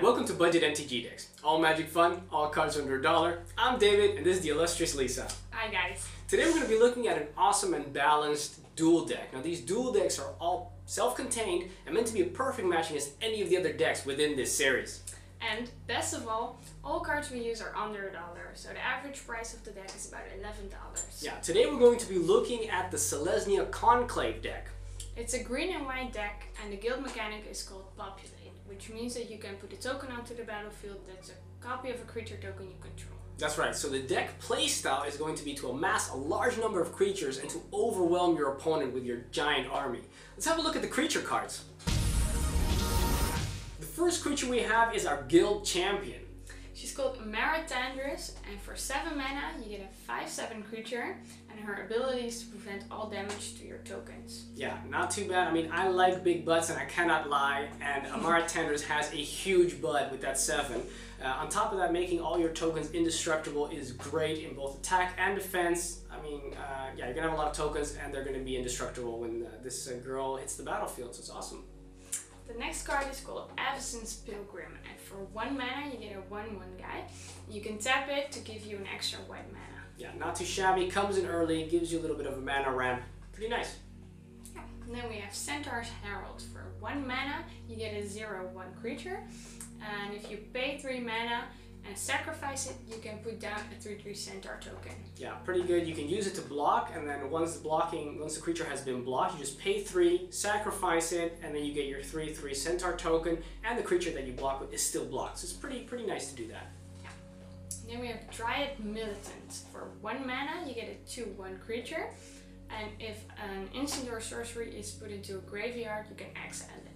welcome to Budget MTG Decks. All magic fun, all cards under $1. I'm David, and this is the illustrious Lisa. Hi guys. Today we're going to be looking at an awesome and balanced duel deck. Now these duel decks are all self-contained and meant to be a perfect match against any of the other decks within this series. And best of all cards we use are under $1, so the average price of the deck is about $11. Yeah, today we're going to be looking at the Selesnya Conclave deck. It's a green and white deck, and the guild mechanic is called Populate, which means that you can put a token onto the battlefield that's a copy of a creature token you control. That's right, so the deck playstyle is going to be to amass a large number of creatures and to overwhelm your opponent with your giant army. Let's have a look at the creature cards. The first creature we have is our guild champion. She's called Maratandris, and for 7 mana you get a 5/7 creature, and her ability is to prevent all damage to your tokens. Yeah, not too bad. I mean, I like big butts and I cannot lie, and Maratandris has a huge butt with that 7. On top of that, making all your tokens indestructible is great in both attack and defense. I mean, yeah, you're gonna have a lot of tokens and they're gonna be indestructible when this girl hits the battlefield, so it's awesome. The next card is called Avacyn's Pilgrim, and for 1 mana you get a 1/1 guy. You can tap it to give you an extra white mana. Yeah, not too shabby, comes in early, gives you a little bit of a mana ramp. Pretty nice. Yeah. And then we have Centaur's Herald. For 1 mana you get a 0/1 creature, and if you pay 3 mana and sacrifice it, you can put down a 3/3 Centaur token. Yeah, pretty good. You can use it to block, and then once the creature has been blocked, you just pay 3, sacrifice it, and then you get your 3/3 Centaur token, and the creature that you block with is still blocked. So it's pretty nice to do that. Yeah. And then we have Dryad Militant. For 1 mana, you get a 2/1 creature, and if an instant or sorcery is put into a graveyard, you can exile it.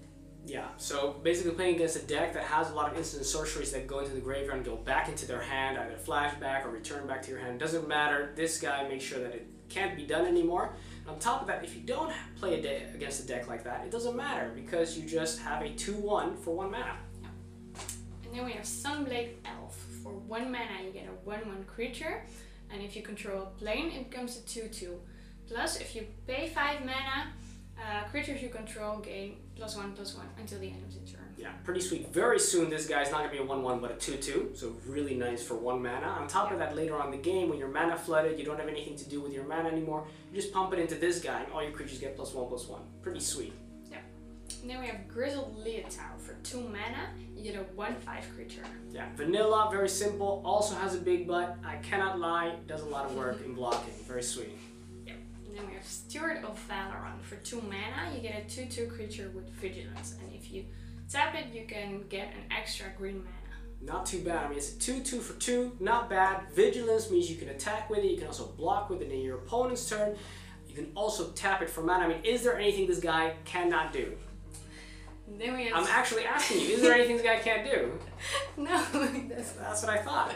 Yeah, so basically playing against a deck that has a lot of instant sorceries that go into the graveyard and go back into their hand, either flashback or return back to your hand. Doesn't matter, this guy makes sure that it can't be done anymore. And on top of that, if you don't play against a deck like that, it doesn't matter because you just have a 2/1 for 1 mana. Yeah. And then we have Sunblade Elf. For 1 mana you get a 1/1 creature, and if you control a plane it becomes a 2/2. Plus if you pay 5 mana, creatures you control gain +1/+1 until the end of the turn. Yeah, pretty sweet. Very soon this guy's not going to be a 1/1 but a 2/2, so really nice for 1 mana. On top of that, later on in the game, when you're mana flooded, you don't have anything to do with your mana anymore, you just pump it into this guy and all your creatures get +1/+1. Pretty sweet. Yeah. And then we have Grizzled Leotard. For 2 mana, you get a 1/5 creature. Yeah, vanilla, very simple, also has a big butt. I cannot lie, does a lot of work in blocking. Very sweet. Then we have Steward of Valoran. For 2 mana, you get a 2/2 creature with Vigilance, and if you tap it, you can get an extra green mana. Not too bad. I mean, it's a 2/2 for 2, not bad. Vigilance means you can attack with it, you can also block with it in your opponent's turn. You can also tap it for mana. I mean, is there anything this guy cannot do? Then we have I'm actually asking you, is there anything this guy can't do? No, that's what I thought.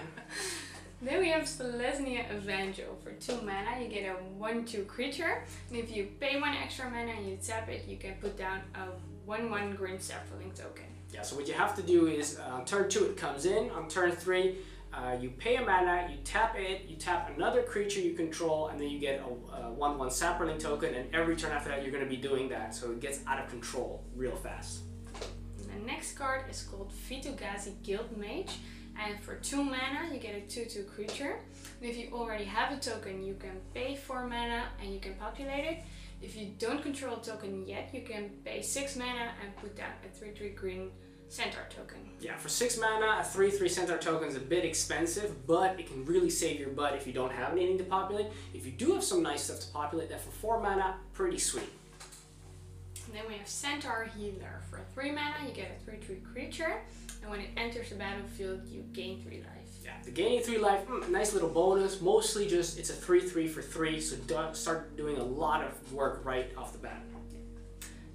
Then we have Selesnya Evangel. For 2 mana, you get a 1/2 creature, and if you pay 1 extra mana and you tap it, you can put down a 1/1 green sapling token. Yeah, so what you have to do is, on turn 2 it comes in, on turn 3 you pay a mana, you tap it, you tap another creature you control, and then you get a 1/1 sapling token, and every turn after that you're going to be doing that, so it gets out of control real fast. And the next card is called Vitu-Ghazi Guild Mage. And for 2 mana, you get a 2/2 creature. And if you already have a token, you can pay 4 mana and you can populate it. If you don't control a token yet, you can pay 6 mana and put down a 3/3 green Centaur token. Yeah, for 6 mana, a 3/3 Centaur token is a bit expensive, but it can really save your butt if you don't have anything to populate. If you do have some nice stuff to populate, that for 4 mana, pretty sweet. And then we have Centaur Healer. For 3 mana, you get a 3/3 creature, and when it enters the battlefield, you gain 3 life. Yeah, the gaining 3 life, nice little bonus. Mostly just, it's a 3/3 for 3, so start doing a lot of work right off the bat.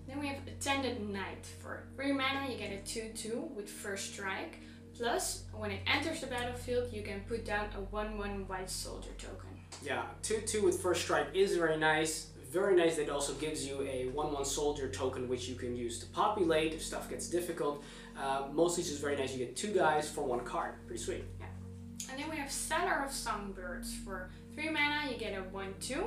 Then we have Attended Knight. For 3 mana, you get a 2/2 with First Strike. Plus, when it enters the battlefield, you can put down a 1/1 white soldier token. Yeah, 2/2 with First Strike is very nice. Very nice that it also gives you a 1/1 soldier token which you can use to populate if stuff gets difficult. Mostly just very nice. You get 2 guys for 1 card. Pretty sweet. Yeah. And then we have Seller of Songbirds. For 3 mana you get a 1/2,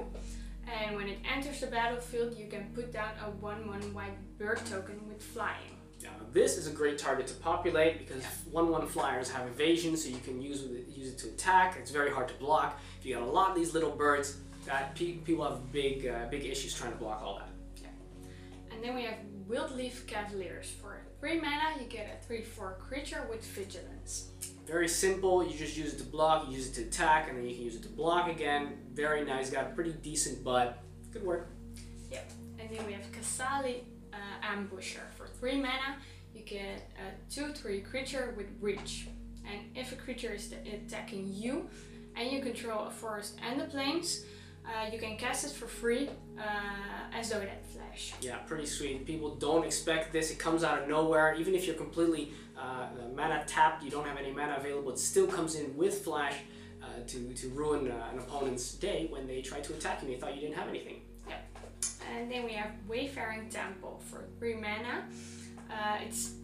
and when it enters the battlefield you can put down a 1/1 white bird token with flying. Now, this is a great target to populate because 1/1 flyers have evasion, so you can use it to attack. It's very hard to block. If you got a lot of these little birds, that people have big issues trying to block all that. Yeah. And then we have Wildleaf Cavaliers. For 3 mana, you get a 3/4 creature with vigilance. Very simple. You just use it to block, you use it to attack, and then you can use it to block again. Very nice. Got a pretty decent butt. Good work. Yep. And then we have Kasali Ambusher. For 3 mana, you get a 2/3 creature with reach. And if a creature is attacking you, and you control a forest and the plains, you can cast it for free as though it had flash. Yeah, pretty sweet. People don't expect this. It comes out of nowhere. Even if you're completely mana tapped, you don't have any mana available, it still comes in with flash to ruin an opponent's day when they try to attack you and they thought you didn't have anything. Yep. And then we have Wayfaring Temple for 3 mana. Its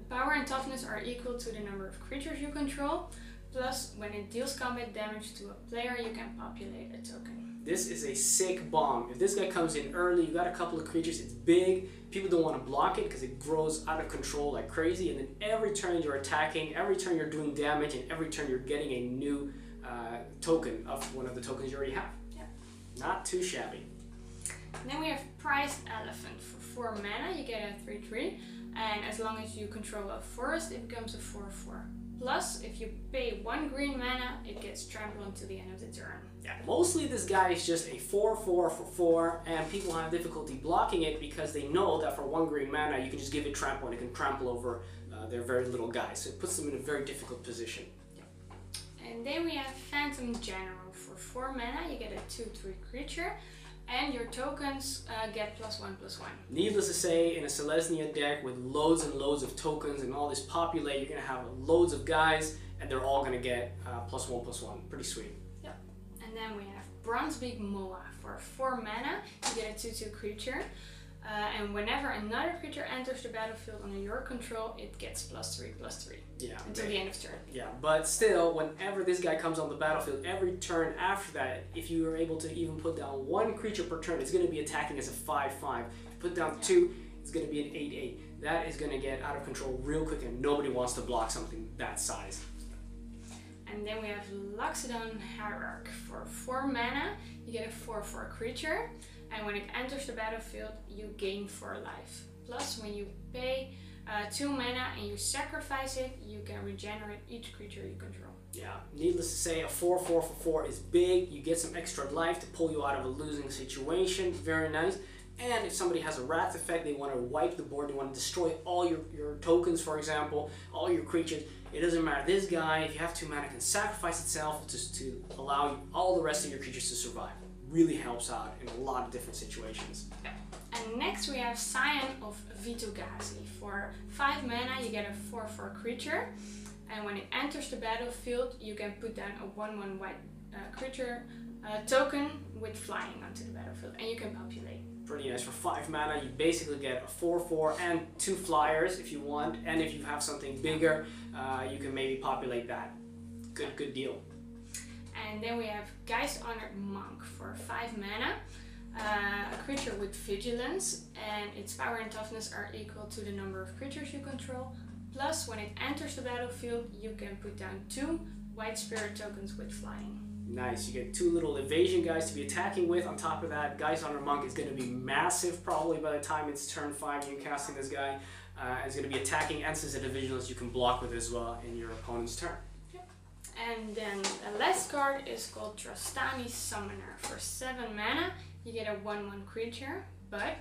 power and toughness are equal to the number of creatures you control. Plus, when it deals combat damage to a player, you can populate a token. This is a sick bomb. If this guy comes in early, you got a couple of creatures, it's big. People don't want to block it because it grows out of control like crazy. And then every turn you're attacking, every turn you're doing damage, and every turn you're getting a new token of one of the tokens you already have. Yeah. Not too shabby. And then we have Prized Elephant. For 4 mana, you get a 3/3. And as long as you control a forest, it becomes a 4/4. Plus, if you pay 1 green mana, it gets trampled until the end of the turn. Yeah, mostly this guy is just a 4/4 for 4, and people have difficulty blocking it because they know that for 1 green mana, you can just give it trample and it can trample over their very little guy. So it puts them in a very difficult position. Yeah. And then we have Phantom General. For 4 mana, you get a 2/3 creature. And your tokens get +1/+1. Needless to say, in a Selesnya deck with loads and loads of tokens and all this populate, you're going to have loads of guys, and they're all going to get +1/+1. Pretty sweet. Yep. And then we have Bronzebeak Moa. For 4 mana, you get a 2/2 creature. And whenever another creature enters the battlefield under your control, it gets +3/+3. Yeah. Until the end of turn. Yeah, but still, whenever this guy comes on the battlefield, every turn after that, if you are able to even put down 1 creature per turn, it's going to be attacking as a 5/5. If you put down 2, it's going to be an 8/8. That is going to get out of control real quick, and nobody wants to block something that size. And then we have Loxodon Hierarch. For 4 mana, you get a 4/4 creature. And when it enters the battlefield, you gain 4 life. Plus, when you pay 2 mana and you sacrifice it, you can regenerate each creature you control. Yeah, needless to say, a 4/4 for 4 is big. You get some extra life to pull you out of a losing situation. Very nice. And if somebody has a Wrath effect, they want to wipe the board, they want to destroy all your tokens, for example, all your creatures. It doesn't matter. This guy, if you have 2 mana, can sacrifice itself just to allow all the rest of your creatures to survive. Really helps out in a lot of different situations. Yeah. And next we have Scion of Vitu-Ghazi. For 5 mana, you get a 4/4 creature. And when it enters the battlefield, you can put down a 1/1 white creature token with flying onto the battlefield. And you can populate. Pretty nice. For 5 mana, you basically get a 4/4 and 2 flyers if you want. And if you have something bigger, you can maybe populate that. Good deal. And then we have Geist Honored Monk. For 5 mana, a creature with vigilance, and its power and toughness are equal to the number of creatures you control. Plus, when it enters the battlefield, you can put down 2 white spirit tokens with flying. Nice, you get 2 little evasion guys to be attacking with. On top of that, Geist Honored Monk is going to be massive probably by the time it's turn 5 and you're casting this guy. It's going to be attacking and since it has vigilance, you can block with as well in your opponent's turn. And then the last card is called Trostani Summoner. For 7 mana, you get a 1/1 creature, but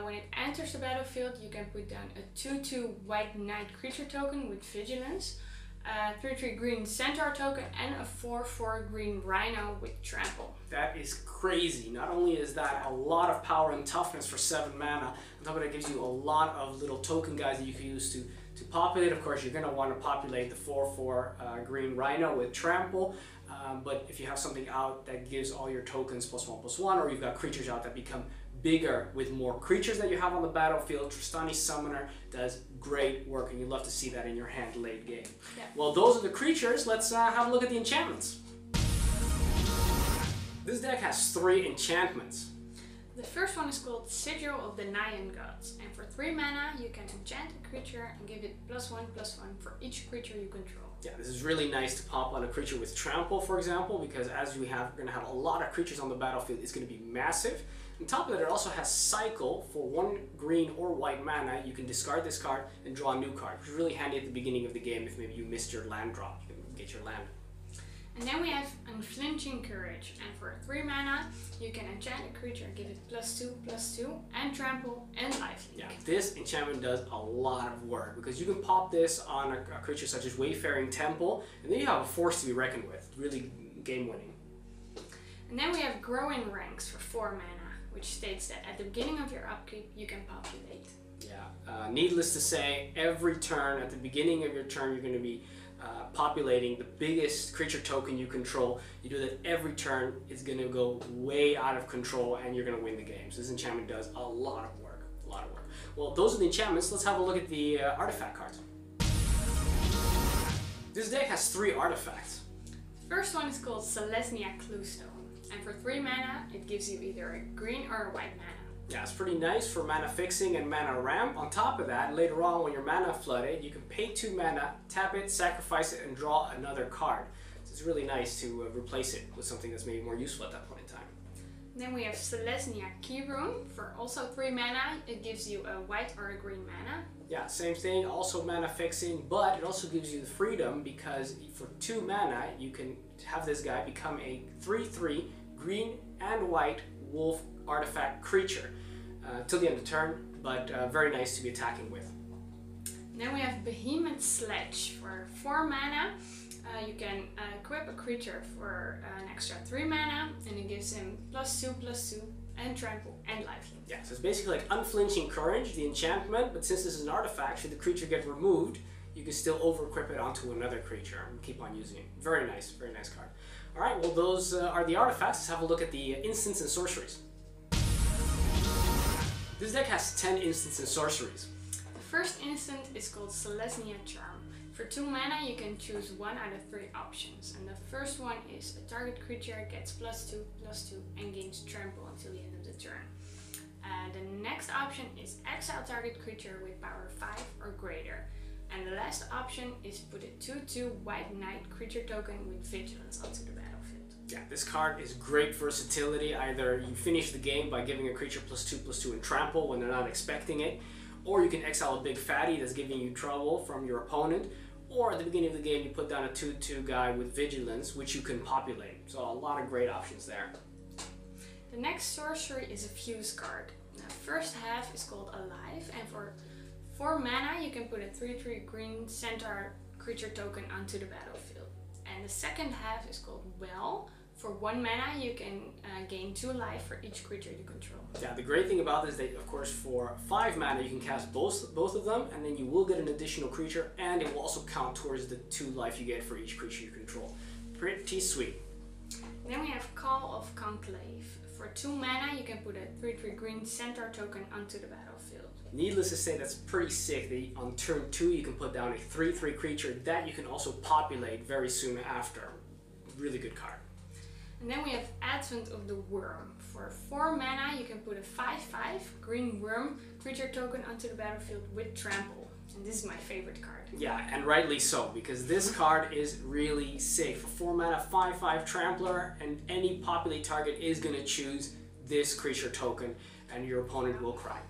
when it enters the battlefield, you can put down a 2/2 white knight creature token with vigilance, a 3/3 green centaur token, and a 4/4 green rhino with trample. That is crazy. Not only is that a lot of power and toughness for 7 mana, on top of that, it gives you a lot of little token guys that you can use to populate. Of course, you're going to want to populate the 4/4 green rhino with trample, but if you have something out that gives all your tokens +1/+1, or you've got creatures out that become bigger with more creatures that you have on the battlefield, Trostani Summoner does great work, and you'd love to see that in your hand late game. Yeah. Well, those are the creatures. Let's have a look at the enchantments. This deck has 3 enchantments. The first one is called Sigil of the Nyan Gods, and for 3 mana you can enchant a creature and give it +1/+1 for each creature you control. Yeah, this is really nice to pop on a creature with trample, for example, because as we're going to have a lot of creatures on the battlefield, it's going to be massive. On top of that, it also has cycle. For 1 green or white mana, you can discard this card and draw a new card, which is really handy at the beginning of the game if maybe you missed your land drop. You can get your land. And then we have Unflinching Courage, and for 3 mana you can enchant a creature, give it +2/+2, and trample, and lifelink. Yeah, this enchantment does a lot of work because you can pop this on a creature such as Wayfaring Temple, and then you have a force to be reckoned with. Really game winning. And then we have Growing Ranks for 4 mana, which states that at the beginning of your upkeep you can populate. Yeah, needless to say, every turn, at the beginning of your turn, you're going to be populating the biggest creature token you control. You do that every turn, it's going to go way out of control and you're going to win the game. So this enchantment does a lot of work, Well, those are the enchantments. Let's have a look at the artifact cards. This deck has 3 artifacts. The first one is called Selesnya Cluestone, and for 3 mana it gives you either a green or a white mana. Yeah, it's pretty nice for mana fixing and mana ramp. On top of that, later on when your mana flooded, you can pay 2 mana, tap it, sacrifice it, and draw another card. So it's really nice to replace it with something that's maybe more useful at that point in time. Then we have Selesnya Keyroom. For also 3 mana, it gives you a white or a green mana. Yeah, same thing, also mana fixing, but it also gives you the freedom because for 2 mana, you can have this guy become a 3/3 green and white wolf artifact creature till the end of the turn, but very nice to be attacking with. Then we have Behemoth Sledge. For 4 mana, you can equip a creature for an extra 3 mana, and it gives him +2/+2, and trample, and lifelink. Yeah, so it's basically like Unflinching Courage, the enchantment, but since this is an artifact, should the creature get removed, you can still over-equip it onto another creature and keep on using it. Very nice card. Alright, well those are the artifacts. Let's have a look at the instants and sorceries. This deck has 10 instants and sorceries. The first instant is called Selesnya Charm. For 2 mana you can choose 1 out of 3 options, and the first one is a target creature gets +2/+2 and gains trample until the end of the turn. The next option is exile target creature with power 5 or greater. And the last option is put a 2/2 white knight creature token with vigilance onto the battlefield. Yeah, this card is great versatility. Either you finish the game by giving a creature +2/+2 and trample when they're not expecting it, or you can exile a big fatty that's giving you trouble from your opponent, or at the beginning of the game you put down a 2/2 guy with vigilance, which you can populate. So a lot of great options there. The next sorcery is a fuse card. The first half is called Alive, and for 4 mana you can put a 3/3 green centaur creature token onto the battlefield. And the second half is called Well. For 1 mana you can gain 2 life for each creature you control. Yeah, the great thing about this is that of course for 5 mana you can cast both of them, and then you will get an additional creature, and it will also count towards the 2 life you get for each creature you control. Pretty sweet. Then we have Call of Conclave. For 2 mana you can put a 3/3 green centaur token onto the battlefield. Needless to say, that's pretty sick that on turn 2 you can put down a 3/3 creature that you can also populate very soon after. Really good card. And then we have Advent of the Worm. For 4 mana you can put a 5/5 green worm creature token onto the battlefield with trample. And this is my favorite card. Yeah, and rightly so, because this card is really sick. For 4 mana, 5/5 trampler, and any populate target is going to choose this creature token, and your opponent will cry.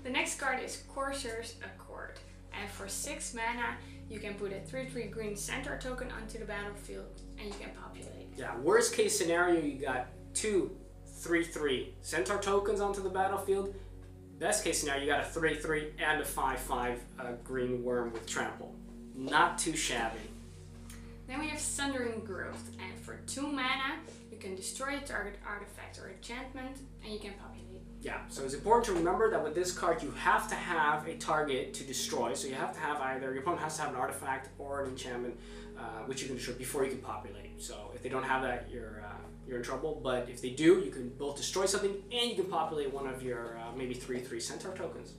The next card is Courser's Accord. And for 6 mana you can put a 3/3 green centaur token onto the battlefield, and you can populate. Yeah, worst case scenario, you got 2 3/3 centaur tokens onto the battlefield. Best case scenario, you got a 3/3 and a 5/5 green worm with trample. Not too shabby. Then we have Sundering Growth, and for 2 mana you can destroy a target artifact or enchantment, and you can populate. Yeah, so it's important to remember that with this card you have to have a target to destroy. So you have to have either, your opponent has to have an artifact or an enchantment which you can destroy before you can populate. So if they don't have that, you're in trouble. But if they do, you can both destroy something and you can populate one of your maybe 3/3 centaur tokens.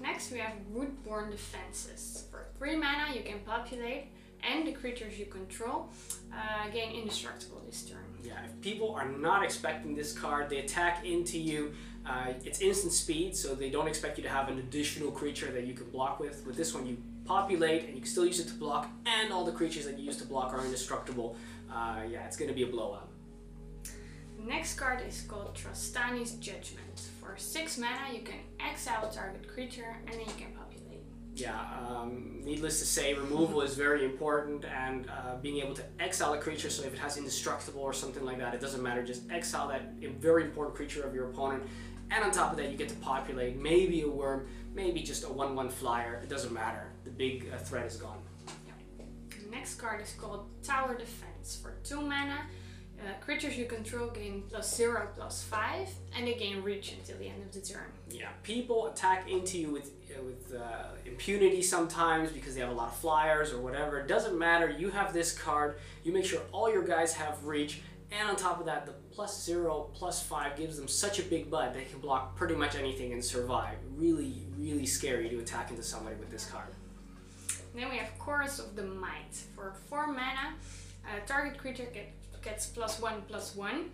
Next we have Woodborne Defenses. For 3 mana you can populate, and the creatures you control gain indestructible this turn. Yeah, if people are not expecting this card, they attack into you. It's instant speed, so they don't expect you to have an additional creature that you can block with. With this one, you populate, and you can still use it to block, and all the creatures that you use to block are indestructible. Yeah, it's going to be a blowout. The next card is called Trostani's Judgment. For 6 mana, you can exile a target creature, and then you can populate. Yeah, needless to say, removal is very important, and being able to exile a creature, so if it has indestructible or something like that, it doesn't matter, just exile that very important creature of your opponent, and on top of that you get to populate, maybe a worm, maybe just a 1/1 flyer, it doesn't matter, the big threat is gone. Yeah. The next card is called Tower Defense. For 2 mana, creatures you control gain +0/+5, and they gain reach until the end of the turn. Yeah, people attack into you with impunity sometimes because they have a lot of flyers or whatever. It doesn't matter, you have this card, you make sure all your guys have reach, and on top of that, the +0/+5 gives them such a big butt they can block pretty much anything and survive. Really, really scary to attack into somebody with this card. Then we have Chorus of the Might. For 4 mana, target creature gets +1/+1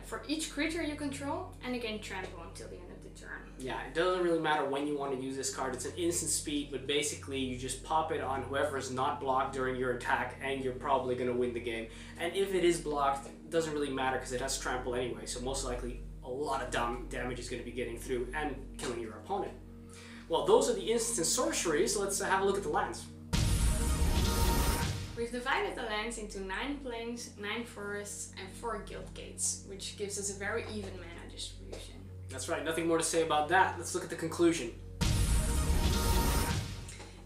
for each creature you control, and again trample until the end of the turn. Yeah, it doesn't really matter when you want to use this card. It's an instant speed, but basically you just pop it on whoever is not blocked during your attack, and you're probably going to win the game. And if it is blocked, it doesn't really matter because it has trample anyway, so most likely a lot of damage is going to be getting through and killing your opponent. Well, those are the instants and sorceries. Let's have a look at the lands. We've divided the lands into 9 plains, 9 forests, and 4 guild gates, which gives us a very even mana distribution. That's right, nothing more to say about that. Let's look at the conclusion.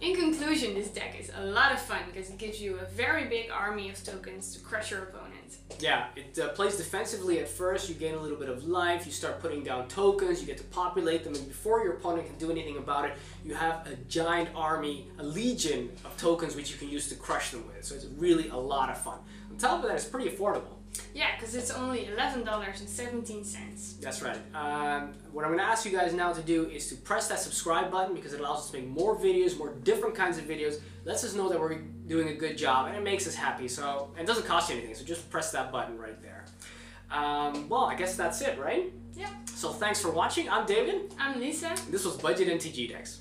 In conclusion, this deck is a lot of fun because it gives you a very big army of tokens to crush your opponent. Yeah, it plays defensively at first, you gain a little bit of life, you start putting down tokens, you get to populate them, and before your opponent can do anything about it, you have a giant army, a legion of tokens which you can use to crush them with. So it's really a lot of fun. On top of that, it's pretty affordable. Yeah, because it's only $11.17. That's right. What I'm going to ask you guys now to do is to press that subscribe button because it allows us to make more videos, more different kinds of videos. Lets us know that we're doing a good job and it makes us happy. So, and it doesn't cost you anything, so just press that button right there. Well, I guess that's it, right? Yeah. So thanks for watching. I'm David. I'm Lisa. This was Budget MTG Decks.